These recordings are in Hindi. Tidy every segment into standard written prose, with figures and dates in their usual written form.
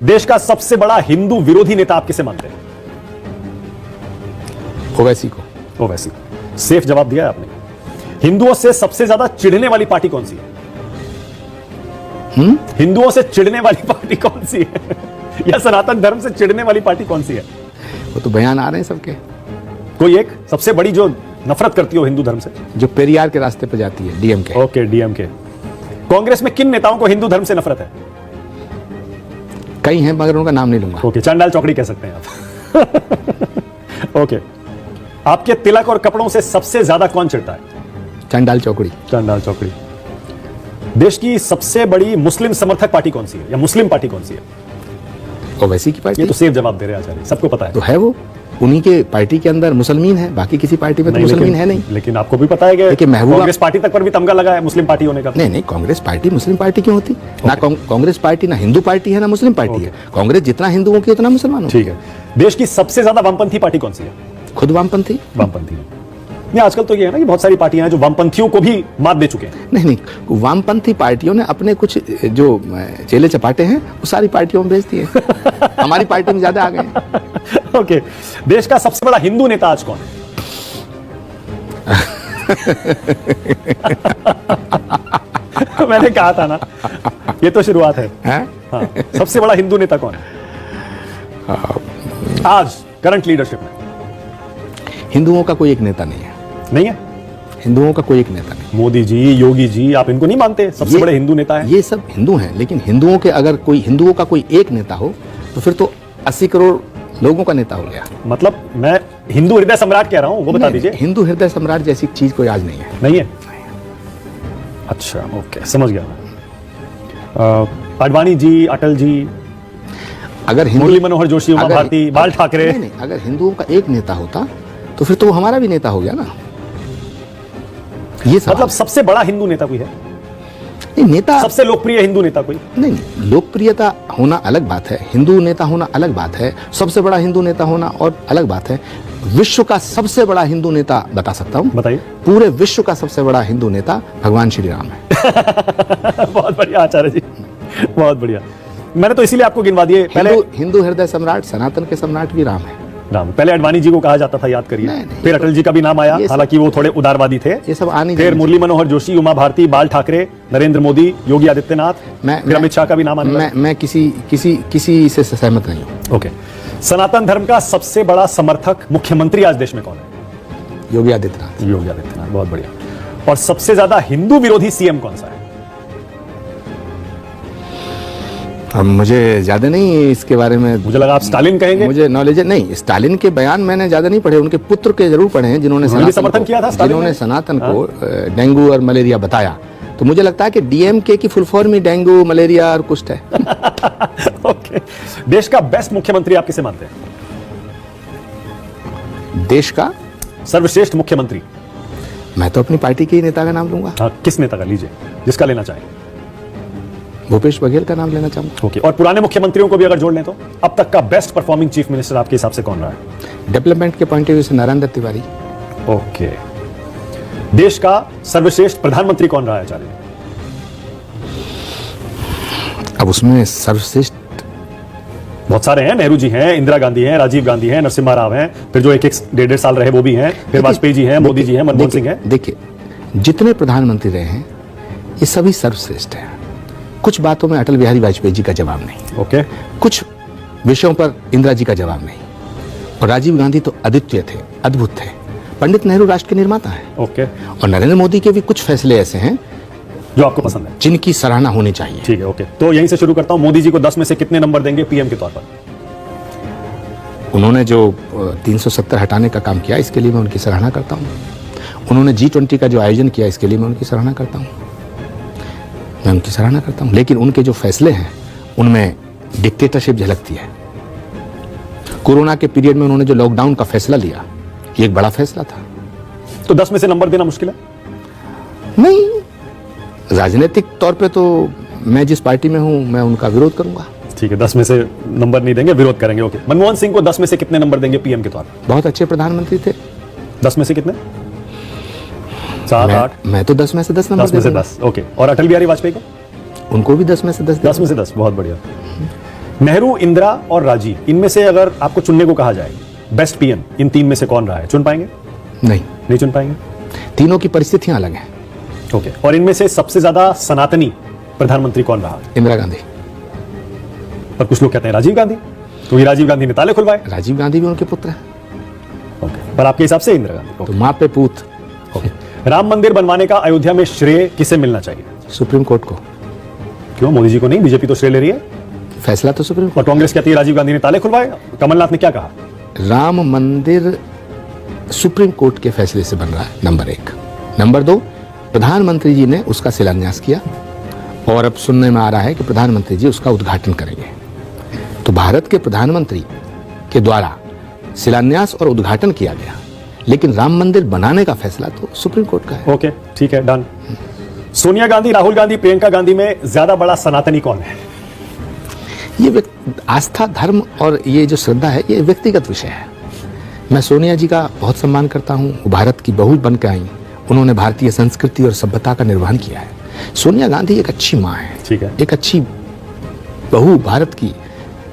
देश का सबसे बड़ा हिंदू विरोधी नेता आप किसे मानते हैं? ओवैसी को। ओवैसी। सेफ जवाब दिया है आपने। हिंदुओं से सबसे ज्यादा चिढ़ने वाली पार्टी कौन सी है? हिंदुओं से चिढ़ने वाली पार्टी कौन सी है? या सनातन धर्म से चिढ़ने वाली पार्टी कौन सी है? वो तो बयान आ रहे हैं सबके। कोई एक सबसे बड़ी जो नफरत करती हो हिंदू धर्म से? जो पेरियार के रास्ते पर जाती है, डीएमके। Okay, DMK. कांग्रेस में किन नेताओं को हिंदू धर्म से नफरत है? कई हैं मगर उनका नाम नहीं लूंगा। ओके, चांडाल चौकड़ी कह सकते हैं आप। ओके, आपके तिलक और कपड़ों से सबसे ज्यादा कौन चिढ़ता है? चांडाल चौकड़ी। चांडाल चौकड़ी। देश की सबसे बड़ी मुस्लिम समर्थक पार्टी कौन सी है, या मुस्लिम पार्टी कौन सी है? ओवैसी की पार्टी। ये तो सेफ जवाब दे रहे हैं आचार्य, सबको पता है। तो है वो, उन्हीं के पार्टी के अंदर मुसलमान है, बाकी किसी पार्टी में तो मुसलमान है नहीं। लेकिन आपको भी पता है कि लेकिन महबूबा कांग्रेस पार्टी तक पर भी तमगा लगा है मुस्लिम पार्टी होने का। नहीं, कांग्रेस पार्टी मुस्लिम पार्टी क्यों होती? ना कांग्रेस पार्टी ना हिंदू पार्टी है ना मुस्लिम पार्टी है। कांग्रेस जितना हिंदुओं की उतना मुसलमानों। ठीक है। देश की सबसे ज्यादा वामपंथी पार्टी कौन सी है? खुद वामपंथी। वामपंथी। नहीं, आजकल तो ये है ना कि बहुत सारी पार्टियां हैं जो वामपंथियों को भी मात दे चुके हैं। नहीं, वामपंथी पार्टियों ने अपने कुछ जो चेले चपाटे हैं वो सारी पार्टियों में भेज दिए। हमारी पार्टी में ज्यादा आ गए। ओके, देश का सबसे बड़ा हिंदू नेता आज कौन है? मैंने कहा था ना, ये तो शुरुआत है। हाँ, सबसे बड़ा हिंदू नेता कौन है आज करंट लीडरशिप में? हिंदुओं का कोई एक नेता नहीं है। नहीं है? हिंदुओं का कोई एक नेता नहीं। मोदी जी, योगी जी, आप इनको नहीं मानते सबसे बड़े हिंदू नेता हैं? ये सब हिंदू हैं, लेकिन हिंदुओं के अगर कोई हिंदुओं का कोई एक नेता हो तो फिर तो 80 करोड़ लोगों का नेता हो गया। मतलब मैं हिंदू हृदय सम्राट कह रहा हूं, वो बता दीजिए। हिंदू हृदय सम्राट जैसी चीज कोई आज नहीं है। नहीं है? अच्छा, ओके, समझ गया मैं। आडवाणी जी, अटल जी, अगर मुरली मनोहर जोशी, उमा भारती, बाल ठाकरे। नहीं, अगर हिंदुओं का एक नेता होता तो फिर तो वो हमारा भी नेता हो गया ना। ये मतलब सबसे बड़ा हिंदू नेता कोई है? नहीं, नेता सबसे लोकप्रिय हिंदू नेता कोई? नहीं, लोकप्रियता होना अलग बात है, हिंदू नेता होना अलग बात है, सबसे बड़ा हिंदू नेता होना और अलग बात है। विश्व का सबसे बड़ा हिंदू नेता बता सकता हूं। बताइए। पूरे विश्व का सबसे बड़ा हिंदू नेता भगवान श्री राम है। बहुत बढ़िया आचार्य जी, बहुत बढ़िया। मैंने तो इसीलिए आपको गिनवा दिए। पहले हिंदू हृदय सम्राट, सनातन के सम्राट भी राम है। राम। पहले आडवाणी जी को कहा जाता था, याद करिए। फिर अटल जी का भी नाम आया, हालांकि वो थोड़े उदारवादी थे। ये सब आने। फिर मुरली मनोहर जोशी, उमा भारती, बाल ठाकरे, नरेंद्र मोदी, योगी आदित्यनाथ, फिर अमित शाह का भी नाम आने। मैं किसी से सहमत नहीं हूं। ओके। सनातन धर्म का सबसे बड़ा समर्थक मुख्यमंत्री आज देश में कौन है? योगी आदित्यनाथ। योगी आदित्यनाथ, बहुत बढ़िया। और सबसे ज्यादा हिंदू विरोधी सीएम कौन सा है? अब मुझे ज्यादा नहीं इसके बारे में। मुझे लगा आप स्टालिन कहेंगे। मुझे नॉलेज नहीं, स्टालिन के बयान मैंने ज्यादा नहीं पढ़े, उनके पुत्र के जरूर पढ़े हैं जिन्होंने समर्थन किया था। जिन्होंने सनातन को डेंगू और मलेरिया बताया। तो मुझे लगता है कि डीएमके की फुल फॉर्म ही डेंगू, मलेरिया और कुछ है। ओके। देश का बेस्ट मुख्यमंत्री आप किसे मानते हैं? देश का सर्वश्रेष्ठ मुख्यमंत्री? मैं तो अपनी पार्टी के ही नेता का नाम लूंगा। हाँ, किस नेता का लीजिए, जिसका लेना चाहें। भूपेश बघेल का नाम लेना चाहूंगा। ओके। और पुराने मुख्यमंत्रियों को भी अगर जोड़ लें तो अब तक का बेस्ट परफॉर्मिंग चीफ मिनिस्टर आपके हिसाब से कौन रहा है? डेवलपमेंट के पॉइंट ऑफ व्यू से नारायण दत्त तिवारी। ओके। देश का सर्वश्रेष्ठ प्रधानमंत्री कौन रहा है आचार्य? अब उसमें सर्वश्रेष्ठ बहुत सारे हैं। नेहरू जी हैं, इंदिरा गांधी हैं, राजीव गांधी हैं, नरसिम्हा राव हैं, फिर जो एक डेढ़ साल रहे वो भी हैं, फिर वाजपेयी जी हैं, मोदी जी हैं, मनमोहन सिंह हैं। देखिए, जितने प्रधानमंत्री रहे हैं ये सभी सर्वश्रेष्ठ हैं। कुछ बातों में अटल बिहारी वाजपेयी जी का जवाब नहीं। ओके। कुछ विषयों पर इंदिरा जी का जवाब नहीं। और राजीव गांधी तो अद्वितीय थे, अद्भुत थे। पंडित नेहरू राष्ट्र के निर्माता हैं। ओके। और नरेंद्र मोदी के भी कुछ फैसले ऐसे हैं जो आपको पसंद है, जिनकी सराहना होनी चाहिए। ठीक है। ओके, तो यहीं से शुरू करता हूं। मोदी जी को 10 में से कितने नंबर देंगे पीएम के तौर पर? उन्होंने जो 370 हटाने का काम किया, इसके लिए मैं उनकी सराहना करता हूँ। उन्होंने G20 का जो आयोजन किया, इसके लिए मैं उनकी सराहना करता हूँ। मैं उनकी सराहना करता हूँ। लेकिन उनके जो फैसले हैं उनमें डिक्टेटरशिप झलकती है। कोरोना के पीरियड में उन्होंने जो लॉकडाउन का फैसला लिया, ये एक बड़ा फैसला था। तो 10 में से नंबर देना मुश्किल है? नहीं, राजनीतिक तौर पे तो मैं जिस पार्टी में हूं मैं उनका विरोध करूंगा। ठीक है, 10 में से नंबर नहीं देंगे, विरोध करेंगे। ओके। मनमोहन सिंह को 10 में से कितने नंबर देंगे पीएम के तौर पर? बहुत अच्छे प्रधानमंत्री थे। 10 में से कितने? 7, 8? मैं तो 10 में से 10 नंबर 10 में से 10। ओके। और अटल बिहारी वाजपेयी को? उनको भी 10 में से 10। 10 में से 10, बहुत बढ़िया। नेहरू, इंदिरा और राजीव, इनमें से अगर आपको चुनने को कहा जाए बेस्ट पीएम इन तीन में से कौन रहा है, चुन पाएंगे? नहीं चुन पाएंगे। तीनों की परिस्थितियां अलग हैं। ओके, और इनमें से सबसे ज्यादा सनातनी प्रधानमंत्री कौन रहा? इंदिरा गांधी। पर कुछ लोग कहते हैं राजीव गांधी, क्योंकि राजीव गांधी ने ताले खुलवाए। राजीव गांधी भी उनके पुत्र हैं। ओके, पर आपके हिसाब से इंदिरा गांधी। तो माँ पे पूत। ओके, राम मंदिर बनवाने का अयोध्या में श्रेय किसे मिलना चाहिए? सुप्रीम कोर्ट को। क्यों, मोदी जी को नहीं? बीजेपी तो श्रेय ले रही है फैसला तो सुप्रीम और कोर्ट। कांग्रेस कहती है राजीव गांधी ने ताले खुलवाए। कमलनाथ ने क्या कहा? राम मंदिर सुप्रीम कोर्ट के फैसले से बन रहा है, नंबर 1। नंबर 2, प्रधानमंत्री जी ने उसका शिलान्यास किया और अब सुनने में आ रहा है कि प्रधानमंत्री जी उसका उद्घाटन करेंगे। तो भारत के प्रधानमंत्री के द्वारा शिलान्यास और उद्घाटन किया गया, लेकिन राम मंदिर बनाने का फैसला तो सुप्रीम कोर्ट का है। ओके, ठीक है, डन। सोनिया गांधी, राहुल गांधी, प्रियंका गांधी में ज्यादा बड़ा सनातनी कौन है? ये आस्था, धर्म और ये जो श्रद्धा है, ये व्यक्तिगत विषय है। मैं सोनिया जी का बहुत सम्मान करता हूँ। वो भारत की बहू बन के आई, उन्होंने भारतीय संस्कृति और सभ्यता का निर्वहन किया है। सोनिया गांधी एक अच्छी माँ है, ठीक है, एक अच्छी बहू भारत की,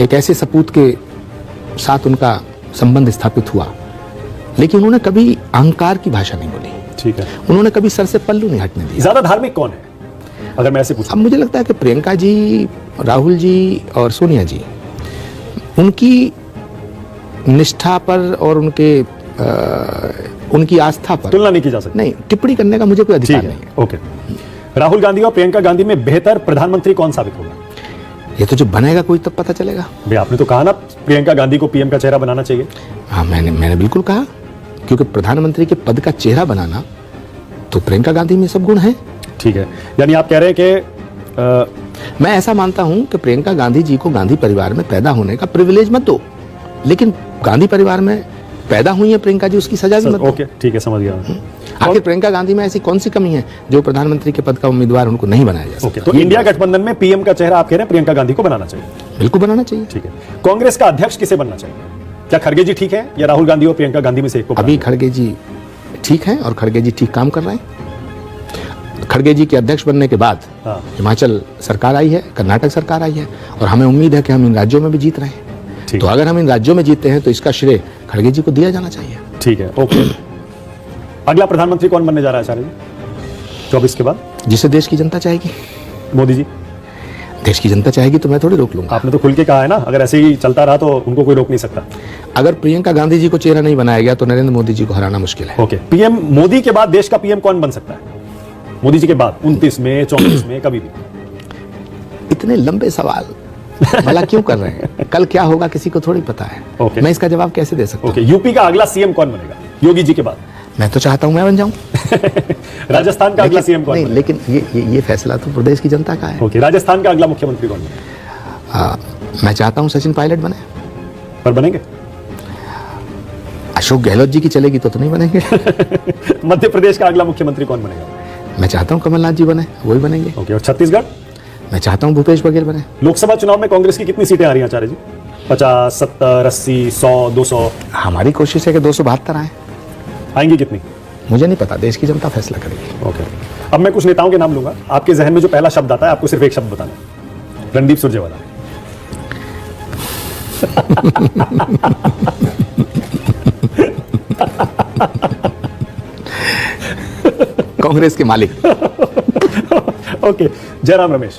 एक ऐसे सपूत के साथ उनका संबंध स्थापित हुआ, लेकिन उन्होंने कभी अहंकार की भाषा नहीं बोली। ठीक है, उन्होंने कभी सर से पल्लू नहीं हटने दिया। ज्यादा धार्मिक कौन है अगर मैं ऐसे पूछूं? अब मुझे लगता है कि प्रियंका जी, राहुल जी और सोनिया जी, उनकी निष्ठा पर और उनकी आस्था पर तुलना नहीं की जा सकती। नहीं, टिप्पणी करने का मुझे कोई अधिकार नहीं है। ओके, राहुल गांधी और प्रियंका गांधी में बेहतर प्रधानमंत्री कौन साबित होगा? ये तो जब बनेगा कोई तब पता चलेगा। भाई आपने तो कहा ना प्रियंका गांधी को पीएम का चेहरा बनाना चाहिए। हाँ, मैंने बिल्कुल कहा, क्योंकि प्रधानमंत्री के पद का चेहरा बनाना तो प्रियंका गांधी में सब गुण हैं। ठीक है, यानी आप कह रहे हैं कि मैं ऐसा मानता हूं कि प्रियंका गांधी जी को गांधी परिवार में पैदा होने का प्रिविलेज मत दो, लेकिन गांधी परिवार में पैदा हुई है प्रियंका जी, उसकी सजा भी मत दो। ओके, ठीक है, समझ गया। आखिर प्रियंका गांधी में ऐसी कौन सी कमी है जो प्रधानमंत्री के पद का उम्मीदवार उनको नहीं बनाया जा सकता? ओके, तो इंडिया गठबंधन में पीएम का चेहरा आप कह रहे हैं प्रियंका गांधी को बनाना चाहिए? बिल्कुल बनाना चाहिए। ठीक है, कांग्रेस का अध्यक्ष किसे बनना चाहिए? क्या खड़गे जी ठीक है या राहुल गांधी और प्रियंका गांधी में से एक को? अभी खड़गे जी ठीक हैं और खड़गे जी ठीक काम कर रहे हैं। खड़गे जी के अध्यक्ष बनने के बाद हिमाचल सरकार आई है, कर्नाटक सरकार आई है, और हमें उम्मीद है कि हम इन राज्यों में भी जीत रहे हैं। तो अगर हम इन राज्यों में जीतते हैं तो इसका श्रेय खड़गे जी को दिया जाना चाहिए। ठीक है, ओके। अगला प्रधानमंत्री कौन बनने जा रहा है आचार्य जी 24 के बाद? जिसे देश की जनता चाहेगी। मोदी जी? देश की जनता चाहेगी तो मैं थोड़ी रोक लूंगा। आपने तो खुल के कहा है ना, अगर ऐसे ही चलता रहा तो उनको कोई रोक नहीं सकता। अगर प्रियंका गांधी जी को चेहरा नहीं बनाया गया तो नरेंद्र मोदी जी को हराना मुश्किल है। ओके, पीएम मोदी के बाद देश का पीएम कौन बन सकता है? मोदी जी के बाद 29 में, 34 में, कभी भी? इतने लंबे सवाल भला क्यों कर रहे हैं? कल क्या होगा किसी को थोड़ी पता है। ओके, मैं इसका जवाब कैसे दे सकता हूं? ओके, यूपी का अगला सीएम कौन बनेगा योगी जी के बाद? मैं तो चाहता हूं मैं बन जाऊं। राजस्थान का अगला सीएम कौन? नहीं, लेकिन ये फैसला तो प्रदेश की जनता का है। ओके, राजस्थान का अगला मुख्यमंत्री कौन बनेगा? मैं चाहता हूं सचिन पायलट बने। पर बनेंगे? अशोक गहलोत जी की चलेगी तो नहीं बनेंगे। मध्य प्रदेश का अगला मुख्यमंत्री कौन बनेगा? मैं चाहता हूं कमलनाथ जी बने, वही बनेंगे। ओके, और छत्तीसगढ़? मैं चाहता हूं भूपेश बघेल बने। लोकसभा चुनाव में कांग्रेस की कितनी सीटें आ रही हैं आचार्य जी? 50, 70, 80, 100, 200? हमारी कोशिश है कि 272 आए। आएंगी कितनी? मुझे नहीं पता, देश की जनता फैसला करेगी। ओके, अब मैं कुछ नेताओं के नाम लूंगा, आपके जहन में जो पहला शब्द आता है आपको सिर्फ एक शब्द बताना। रणदीप सुरजेवाला। कांग्रेस के मालिक। ओके, जयराम रमेश।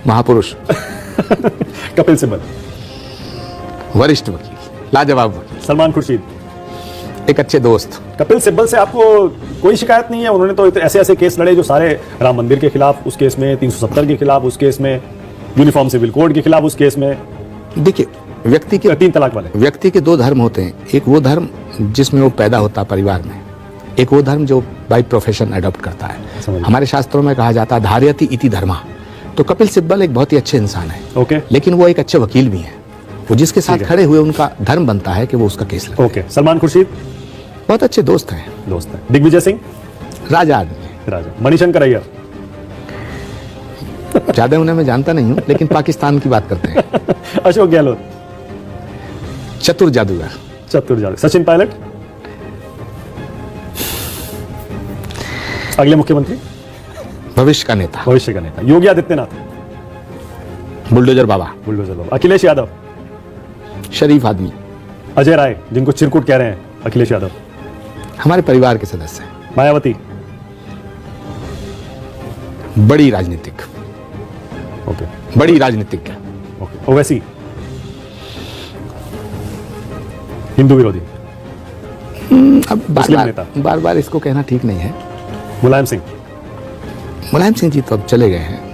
महापुरुष। कपिल सिब्बल। वरिष्ठ वकील, लाजवाब वकील। सलमान खुर्शीद। एक अच्छे दोस्त। कपिल सिब्बल से आपको कोई शिकायत नहीं है? उन्होंने तो ऐसे ऐसे केस लड़े जो सारे, राम मंदिर के खिलाफ उस केस में, 370 के खिलाफ उस केस में, यूनिफॉर्म सिविल कोड के खिलाफ उस केस में। देखिए, व्यक्ति के 3 तलाक वाले। व्यक्ति के 2 धर्म होते हैं। एक वो धर्म जिसमें वो पैदा होता परिवार में, एक वो धर्म जो बाय प्रोफेशन अडॉप्ट करता है। हमारे शास्त्रों में कहा जाता है धार्यति इति धर्मा। तो कपिल सिब्बल एक बहुत ही अच्छे इंसान है। ओके, लेकिन वो एक अच्छे वकील भी हैं। वो जिसके साथ खड़े हुए उनका धर्म बनता है कि वो उसका केस लड़े। ओके, सलमान खुर्शीद? बहुत अच्छे दोस्त हैं। दोस्त हैं। दिग्विजय सिंह? राजा आदमी। राजा। मणिशंकर अय्यर? ज्यादा उन्हें मैं जानता नहीं हूं, लेकिन पाकिस्तान की बात करते हैं। अशोक गहलोत? चतुर जादूगर। चतुर जादूगर। सचिन पायलट? अगले मुख्यमंत्री? भविष्य का नेता। भविष्य का नेता। योगी आदित्यनाथ? बुलडोजर बाबा, बुलडोजर बाबा। अखिलेश यादव, शरीफ आदमी, अजय राय जिनको चिरकुट कह रहे हैं अखिलेश यादव, हमारे परिवार के सदस्य हैं, मायावती, बड़ी राजनीतिक, ओके बड़ी राजनीतिक है। ओके, ओवैसी हिंदू विरोधी, अब मुस्लिम नेता। बार बार इसको कहना ठीक नहीं है। मुलायम सिंह, मुलायम सिंह जी तो अब चले गए हैं,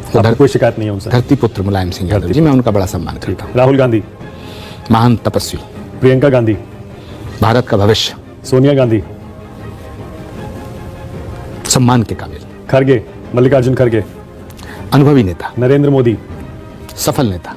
आपको कोई शिकायत नहीं है उनसे। धरती पुत्र मुलायम सिंह यादव जी, मैं उनका बड़ा सम्मान करता हूँ। राहुल गांधी, महान तपस्वी, प्रियंका गांधी, भारत का भविष्य, सोनिया गांधी, सम्मान के काबिल, खड़गे, मल्लिकार्जुन खड़गे, अनुभवी नेता, नरेंद्र मोदी, सफल नेता,